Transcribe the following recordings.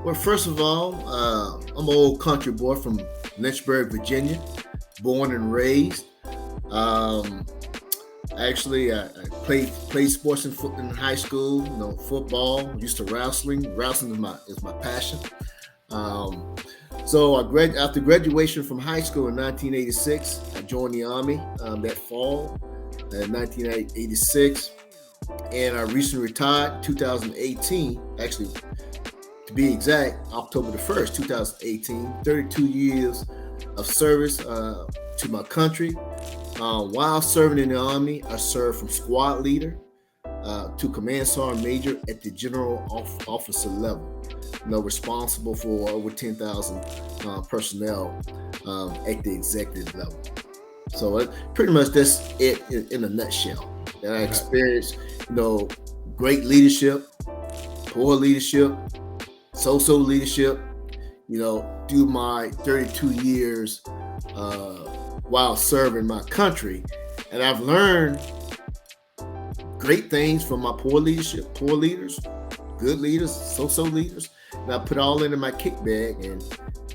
Well, first of all, I'm an old country boy from Lynchburg, Virginia, born and raised. Um, I played sports in high school. You know, football. Used to wrestling. Wrestling is my passion. Um, so after graduation from high school in 1986, I joined the army that fall in 1986, and I recently retired 2018. Actually, to be exact, October the 1st, 2018. 32 years of service to my country. While serving in the Army, I served from squad leader to command sergeant major at the general officer level. You know, responsible for over 10,000 personnel at the executive level. So pretty much that's it in a nutshell. And I Okay. experienced, you know, great leadership, poor leadership, so-so leadership, you know, through my 32 years uh, while serving my country. And I've learned great things from my poor leadership, poor leaders, good leaders, so-so leaders. And I put all into my kick bag, and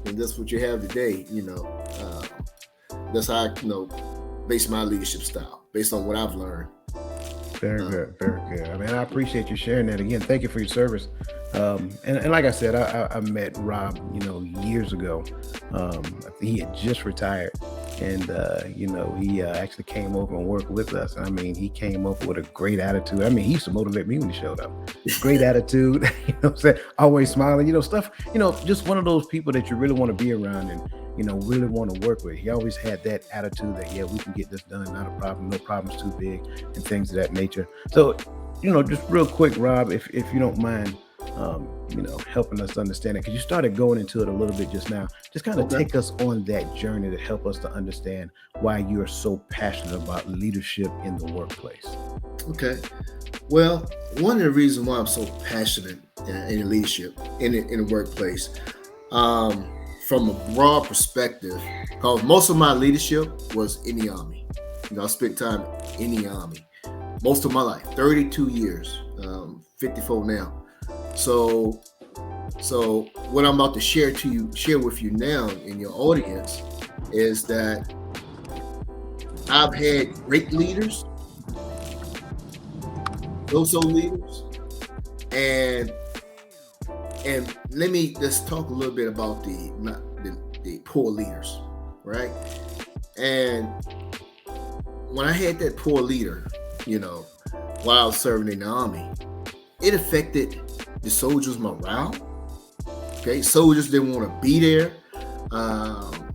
that's what you have today. You know, that's how I, base my leadership style based on what I've learned. Very Uh, good, very good. I mean, I appreciate you sharing that again. Thank you for your service. And like I said, I met Rob, years ago. He had just retired, and he actually came over and worked with us. I mean, he came over with a great attitude. I mean, he used to motivate me when he showed up. Great attitude, what I'm saying? Always smiling, stuff. Just one of those people that you really want to be around and really want to work with. He always had that attitude that yeah, we can get this done, not a problem, no problem's too big, and things of that nature. So, just real quick, Rob, if you don't mind, helping us understand it, because you started going into it a little bit just now. Just kind of okay. take us on that journey to help us to understand why you are so passionate about leadership in the workplace. Okay. Well, one of the reasons why I'm so passionate in leadership in the workplace, um, from a broad perspective, because most of my leadership was in the Army. I spent time in the Army most of my life, 32 years, 54 now. So, so what I'm about to share with you now in your audience, is that I've had great leaders, so leaders, and let me just talk a little bit about the poor leaders, right? And when I had that poor leader, you know, while I was serving in the army, it affected the soldiers' morale. Okay, soldiers didn't want to be there um,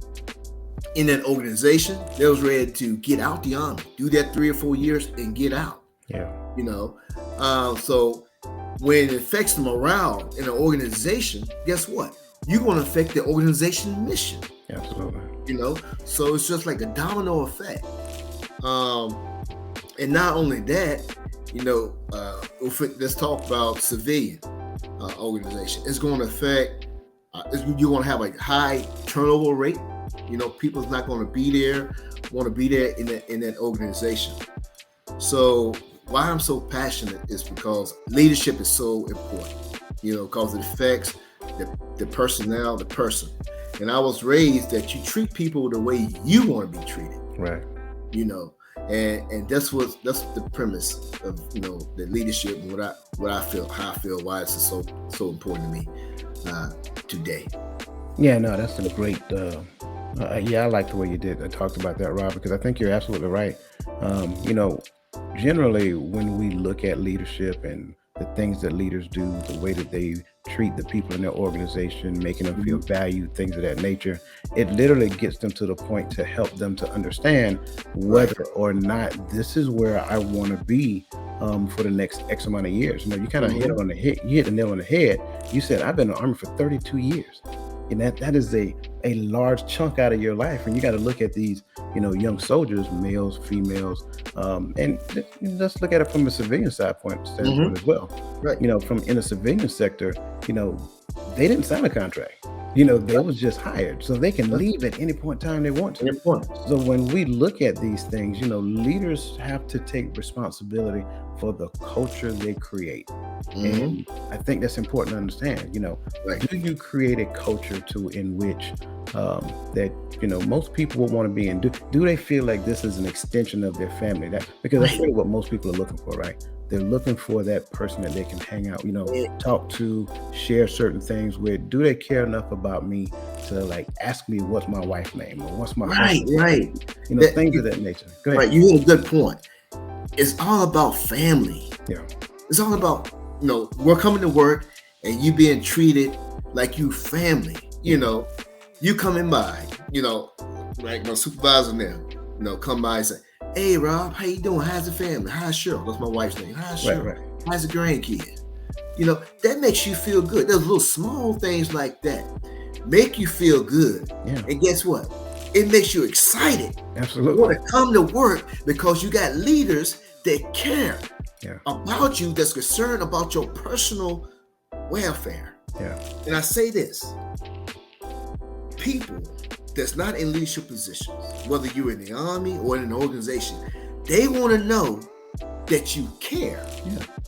in that organization. They was ready to get out the army, do that 3 or 4 years, and get out. Yeah, You know, so when it affects the morale in an organization, guess what? You're going to affect the organization mission. absolutely. So it's just like a domino effect. Um, and not only that, let's talk about civilian organization. It's going to affect. You're going to have a high turnover rate. People's not going to be there. Want to be there in that organization. So why I'm so passionate is because leadership is so important. Because it affects the personnel, the person. And I was raised that you treat people the way you want to be treated. Right. You know, and that's the premise of the leadership, and how I feel why it's so important to me today. Yeah, no, that's a great. Yeah, I like the way you did talked about that, Rob, because I think you're absolutely right. Um, you know, Generally, when we look at leadership and the things that leaders do, the way that they treat the people in their organization, making them feel Mhm. valued, things of that nature, it literally gets them to the point to help them to understand Right. whether or not this is where I want to be for the next X amount of years. You kind of hit it Mhm. on the head. You hit the nail on the head. You said, I've been in the army for 32 years. And that is a large chunk out of your life. And you got to look at these, young soldiers, males, females, and let's look at it from a civilian standpoint Mhm. as well. Right. From in the civilian sector, you know, they didn't sign a contract. They was just hired, so they can leave at any point in time they want to. Important. So when we look at these things, leaders have to take responsibility for the culture they create. And I think that's important to understand. Right. Do you create a culture in which that most people will want to be in? Do they feel like this is an extension of their family? Because that's really what most people are looking for, right? They're looking for that person that they can hang out, talk to, share certain things with. Do they care enough about me to ask me what's my wife's name or what's my right? Things of that nature. Go ahead. Right, you hit a good point. It's all about family. Yeah. It's all about we're coming to work and you being treated like you family. You coming by. Like my supervisor now. Come by and say, "Hey, Rob, how you doing? How's the family? How's Cheryl?" That's my wife's name. How's Cheryl? Right. How's the grandkid? That makes you feel good. There's little small things like that make you feel good. Yeah. And guess what? It makes you excited. Absolutely. You want to come to work because you got leaders that care about you, that's concerned about your personal welfare. Yeah. And I say this, people that's not in leadership positions, whether you're in the Army or in an organization, they want to know that you care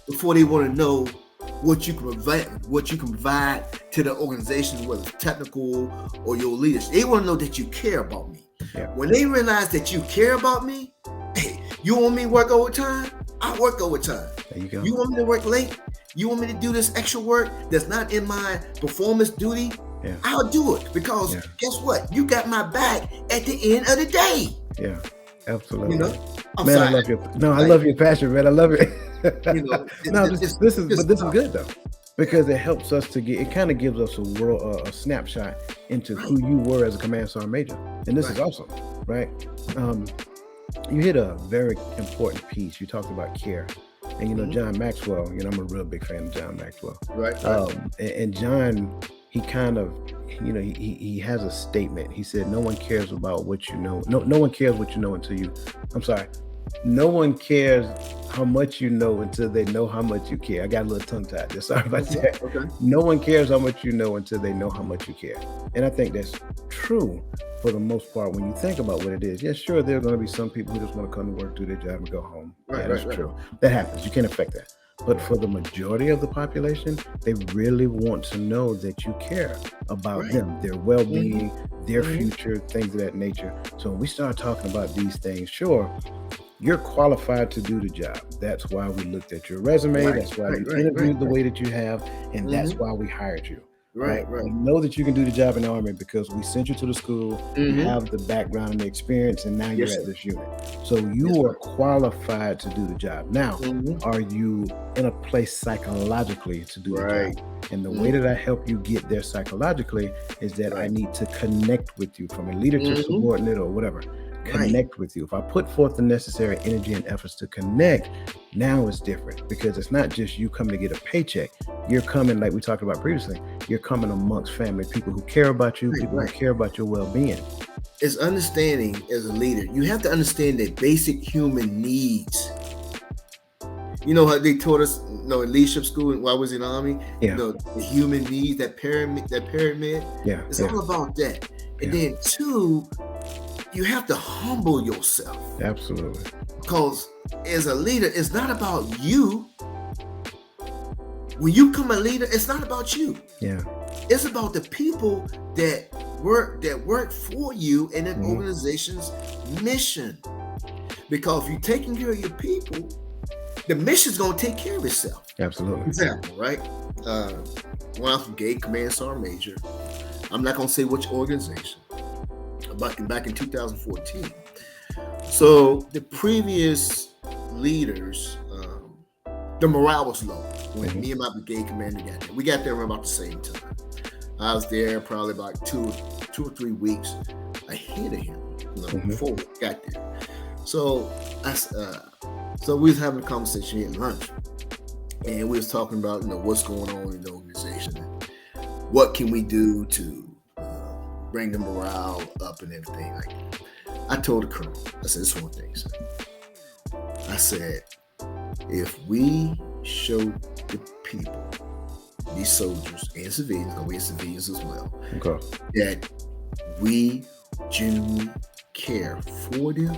before they want to know what you can provide to the organization, whether it's technical or your leaders. They want to know that you care about me. Yeah. When they realize that you care about me, hey, you want me to work overtime? I work overtime. There you go. You want me to work late? You want me to do this extra work that's not in my performance duty? Yeah. I'll do it because guess what? You got my back at the end of the day. Yeah, absolutely. I'm man, sorry. I love your I love your passion, man. I love it. This is good though, because it helps us to it kind of gives us a snapshot into who you were as a command sergeant major, and this is awesome, right? You hit a very important piece. You talked about care, and John Maxwell. I'm a real big fan of John Maxwell. Right. And John, he kind of, he has a statement. He said, "No one cares about what you know. No one cares what you know until you." I'm sorry. No one cares how much you know until they know how much you care. I got a little tongue tied there. Sorry about that. Okay. No one cares how much you know until they know how much you care. And I think that's true for the most part when you think about what it is. Yeah, sure, there are going to be some people who just want to come to work, do their job, and go home. Right, that's true. That happens. You can't affect that. But for the majority of the population, they really want to know that you care about them, their well-being, their future, things of that nature. So when we start talking about these things, sure, you're qualified to do the job. That's why we looked at your resume. That's why we interviewed the way that you have. And that's why we hired you. Right. We know that you can do the job in the Army because we sent you to the school, you have the background and the experience, and now you're at this unit. So you are qualified to do the job. Now, are you in a place psychologically to do the job? And the way that I help you get there psychologically is that I need to connect with you from a leader to subordinate or whatever. Connect with you. If I put forth the necessary energy and efforts to connect, now it's different because it's not just you coming to get a paycheck. You're coming, like we talked about previously, you're coming amongst family, people who care about you, people who care about your well-being. It's understanding as a leader. You have to understand that basic human needs. You know how they taught us, in leadership school while I was in the Army? The human needs, that pyramid. Yeah. It's all about that. And then two, you have to humble yourself. Absolutely. Because as a leader, it's not about you. When you become a leader, it's not about you. Yeah. It's about the people that work for you in an organization's mission. Because if you're taking care of your people, the mission's going to take care of itself. Absolutely. Example, right? When I was Brigade Command Sergeant Major, I'm not going to say which organization, back in 2014. So the previous leaders, the morale was low when me and my brigade commander got there. We got there around about the same time. I was there probably about two or 3 weeks ahead of him, before we got there. So we was having a conversation at lunch, and we was talking about what's going on in the organization, and what can we do to bring the morale up and everything like that. I told the colonel, I said, this one thing, sir. I said, if we show the people these soldiers and civilians, because we're civilians as well, Okay. that we genuinely care for them,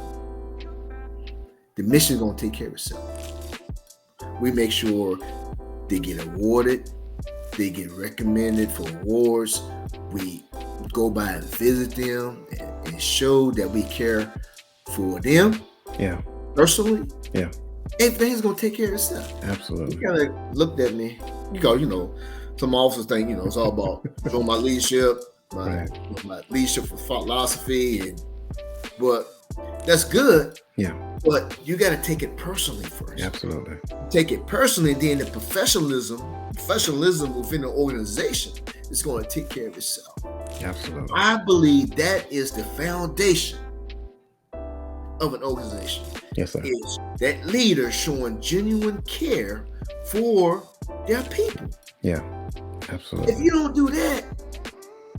the mission is going to take care of itself. We make sure they get awarded, they get recommended for awards. We go by and visit them and show that we care for them. Yeah. Personally. Yeah. Everything's going to take care of itself. Absolutely. He kind of looked at me because, some officers think, it's all about showing my leadership, my leadership philosophy, but that's good. Yeah. But you got to take it personally first. Absolutely. Take it personally, then the professionalism within the organization is going to take care of itself. Absolutely. I believe that is the foundation of an organization. Yes, sir. Is that leader showing genuine care for their people. Yeah. Absolutely. If you don't do that,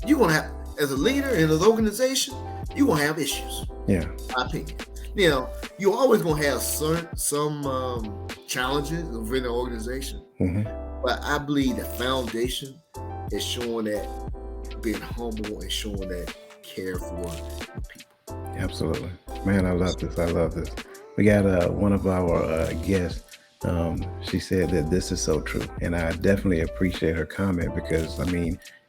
you're going to have, as a leader in an organization, you're going to have issues. Yeah. My opinion. You're always going to have some challenges within the organization. Mm-hmm. But I believe the foundation is showing that being humble and showing that care for the people. Absolutely. Man, I love this. We got one of our guests. She said that this is so true. And I definitely appreciate her comment because,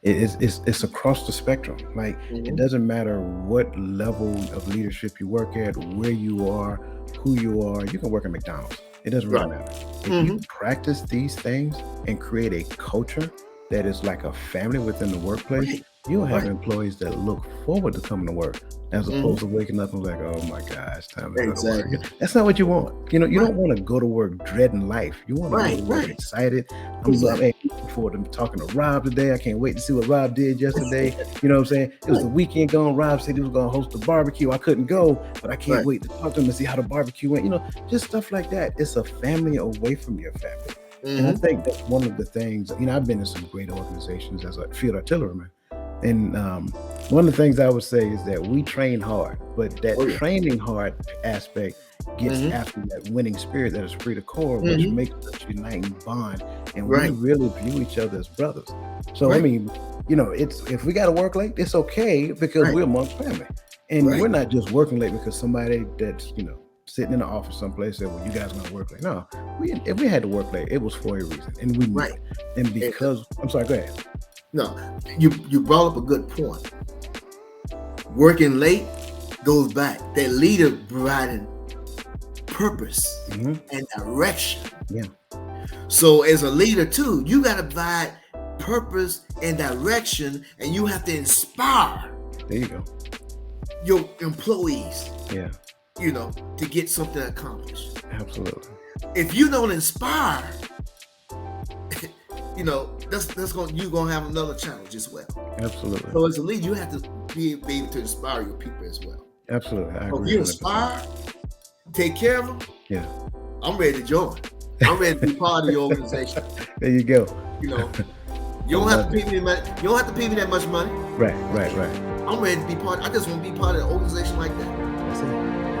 it's across the spectrum. Like, It doesn't matter what level of leadership you work at, where you are, who you are. You can work at McDonald's. It doesn't really matter. If you practice these things and create a culture that is like a family within the workplace, you'll have employees that look forward to coming to work as opposed to waking up and like, oh my God, it's time to go to work. That's not what you want. You don't want to go to work dreading life. You want to go to work excited. I'm looking forward to talking to Rob today. I can't wait to see what Rob did yesterday. You know what I'm saying? It was the weekend gone. Rob said he was going to host a barbecue. I couldn't go, but I can't wait to talk to him and see how the barbecue went. Just stuff like that. It's a family away from your family. And I think that's one of the things, I've been in some great organizations as a field artilleryman. And one of the things I would say is that we train hard, but that training hard aspect gets after that winning spirit that is free to core, which makes us uniting bond. And we really view each other as brothers. So, it's if we got to work late, it's okay because we're amongst family. And we're not just working late because somebody that's, sitting in the office someplace said, well, you guys are going to work late. No, if we had to work late, it was for a reason. And we knew it. And because, I'm sorry, go ahead. No, you brought up a good point. Working late goes back. That leader providing purpose and direction. Yeah. So as a leader too, you got to provide purpose and direction, and you have to inspire. There you go. Your employees. Yeah. To get something accomplished. Absolutely. If you don't inspire, that's you're gonna have another challenge as well. Absolutely. So as a leader, you have to be able to inspire your people as well. Absolutely. I agree. If you inspire, take care of them. Yeah. I'm ready to join. I'm ready to be part of the organization. There you go. You don't have to pay me that. You don't have to pay me that much money. Right. I'm ready to be part. I just want to be part of an organization like that. That's it.